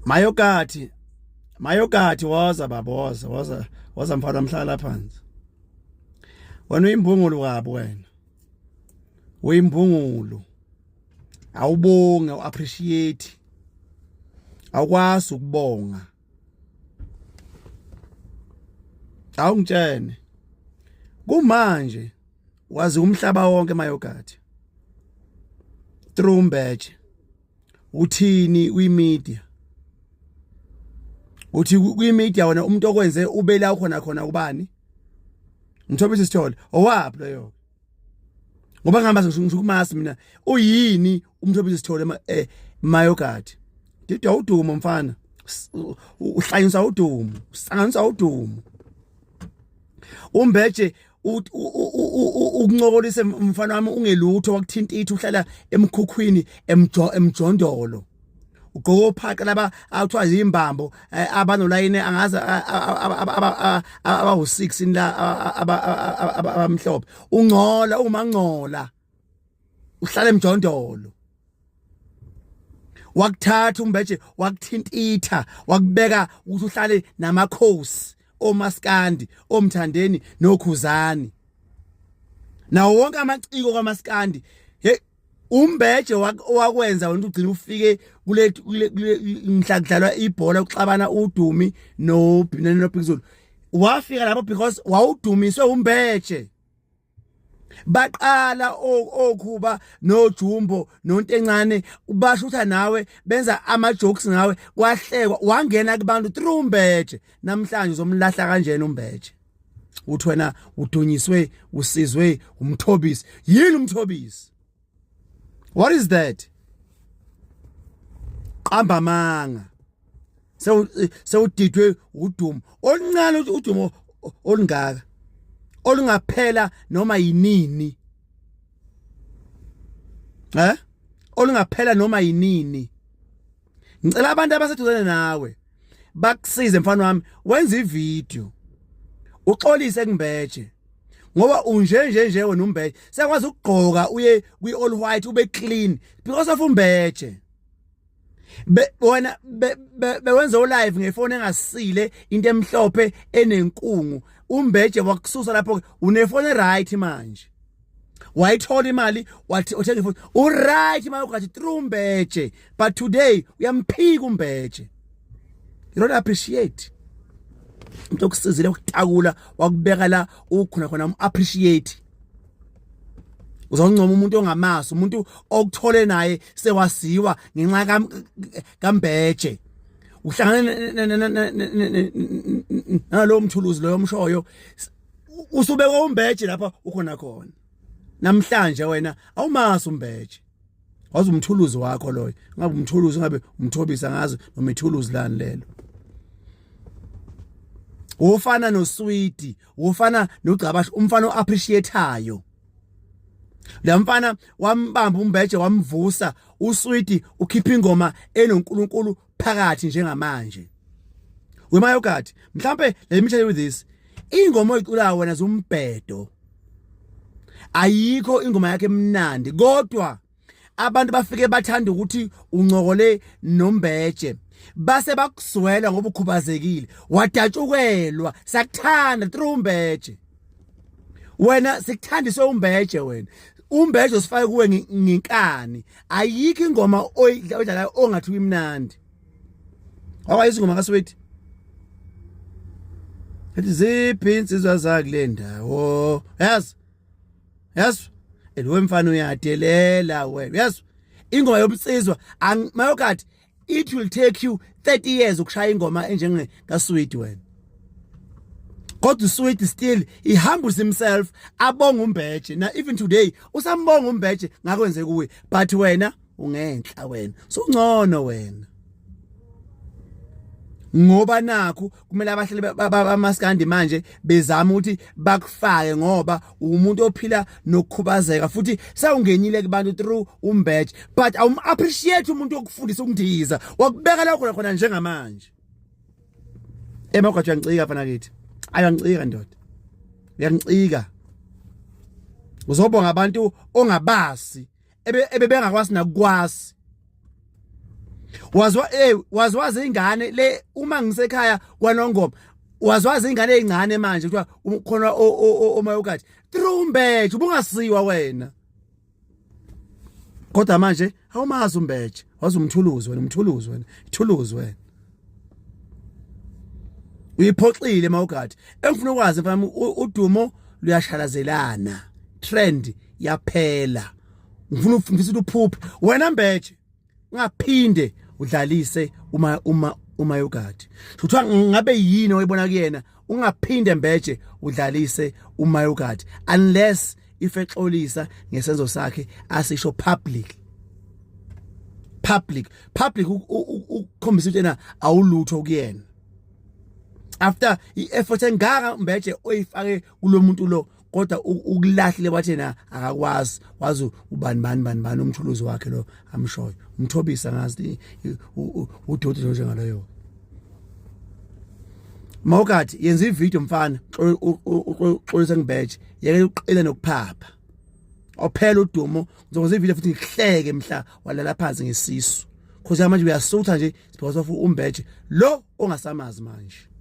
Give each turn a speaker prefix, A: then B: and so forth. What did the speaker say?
A: Mayogati waza mfana mhlala phansi. Wena uyimbungulu kabi wena. Uyimbungulu. Awubonge uappreciate. Awukwazi ukubonga. Awungitshene. Kumanje wazi umhlaba wonke Mayogati. Trumbethe. Uthini uyimedia? Uthi kuyimedia wona umuntu okwenze ubela khona kubani? Ngithobisa isithole. Owaphi loyo? Ngoba ngihamba ngikumasi mina. Uyini umthobisa isithole Mayogati? Didwa udumo mfana. Uhlanyisa udumo, usanganisa udumo. Umbethe ukuncokolisa mfana wami ungelutho wakuthinta ithi uhlala emkhukhwini emjondolo. Ugophaqa laba awuthiwa izimbambo abanolayini angazi abawu6 la abamhlophe. Ungcola umangcola. Uhlala emjondolo. Wakuthatha umbethe wakuthintitha wakubeka ukuthi uhlale namakhosi omaskandi omthandeni nokhuzani. Nawo wonke amaciko kaMaskandi umbethe wakwenza wena ugcina ufike kule mhlakudlalwa ibhola ukuxabana uDumi noBhinani noBhikizulu. Wafika lapho because wawudumiswe umbethe. Baqala okhuba noJumbo nontencane ubashutha nawe benza ama jokes ngawe kwahlekwa wangena kubantu trumbethe. Namhlanje uzomlahla kanjena umbethe. Uthi wena udunyiswe usizwe umthobisi. Yini umthobisi? What is that? Qamba manga. Sewudidwe udumo. Oluncane udumo olungaka. Olungaphela noma yinini. Olungaphela noma yinini. Ngicela abantu abaseduzane nawe bakusize mfana wami wenza ivideo. Uxolise kumbethe. Ngoba unje wena umbethe sekwazi ukugqoka uye kwi all white ube clean because of umbethe. Wena bewenza live ngefoni engasile into emhlophe enenkungu. Umbethe wakususa lapho unefoni right manje. Wayithola imali wathi uthenga ifoni. Uright Mayogati trumbethe but today uyamphika umbethe. You don't appreciate. Umuntu okusizile ukutakula wakubeka la ukhona appreciate. Uzoncoma umuntu ongamazi umuntu okuthole naye sewasiwa ngenxa kambethe. Uhlangana nalo mthuluzi lo yomshoyo usubeka umbethe lapha ukhona khona. Namhlanje wena awumazi umbethe. Wazi umthuluzi wakho loyo. Ngabe umthuluzi ngabe umthobisa ngazi noma ithuluzi lani lelo. Ufana noSweety, ufana noGcabashi, umfana oappreciateayo. La mfana wambamba umbethe wamvusa, uSweety ukhipha ingoma enoNkulunkulu phakathi njengamanje. WeMayogati, mhlambe let me tell you this. Ingoma oyiculayo wena zombhedo. Ayikho ingoma yakhe emnandi, kodwa abantu bafike bathanda ukuthi uncokole nombethe. Base bakuswela ngoba ukhubazekile wadatshukelwa sakuthanda trumbethe. Wena sikuthandiswe umbethe wena. Umbethe usifake kuwe nginkani. Ayikho ingoma oyidlalayo ongathi uyimnandi. Awayizwa ingoma kaSweety. Ethi ziphi insizwa zakule ndawo. Yes. Elwemfana uyadelela wena. Yes. Ingoma yomsizwa Mayogati it will take you 30 years ukushaya ingoma enjenge kaSweety wena. Kodwa uSweety still he humbles himself abonga umbethe. Na even today usambonga umbethe ngakwenze kuwe but wena ungenhla wena. So ngcono wena. Ngoba nakho kumele abahlali bamaskandi manje bezama ukuthi bakufake ngoba umuntu ophila nokukhubazeka futhi sawungenile kubantu through umbethe but appreciate umuntu okufundisa ukundiza wakubeka la khona njengamanje. Mayogati uyancika fana kithi. Ayancika ndoda. Uyancika. Uzobonga abantu ongabasi ebebengakwazi nakwazi. waziwazi ingane le uma ngisekhaya kwaNongoma waziwazi ingane ezincane manje kuthiwa khona omayogadi Trumbethe ubungasiwa wena kodwa manje awumazi uMbethe wazi umthuluzi wena ithuluzi wena uyiphoxile mawugadi engifuna ukwazi mfana udumo luyashalazelana trend yaphela ngifuna ukuthi uphuphe wena Mbethe ungaphinde udlalise umayogadi kuthiwa ngabe yini oyibona kuyena ungaphinde Mbethe udlalise umayogadi unless ifexolisa ngesenzo sakhe asisho public ukukhombisa ukuthi yena awulutho kuyena after i-effort engaka Mbethe oyifake kulomuntu lo kodwa ukulahlile bathi yena akakwazi wazi ubani umthuluzi wakhe lo amshoyo umthobisa ngazi udoti njengaloyo Mawugadi yenza ivideo mfana uxolisa ngiBethe yeke uqila nokuphapha ophela udumo ngizokwenza ivideo futhi ngihleke mhla walala phansi ngesisu because manje uyasutha nje because of uMbethe lo ongasamazi manje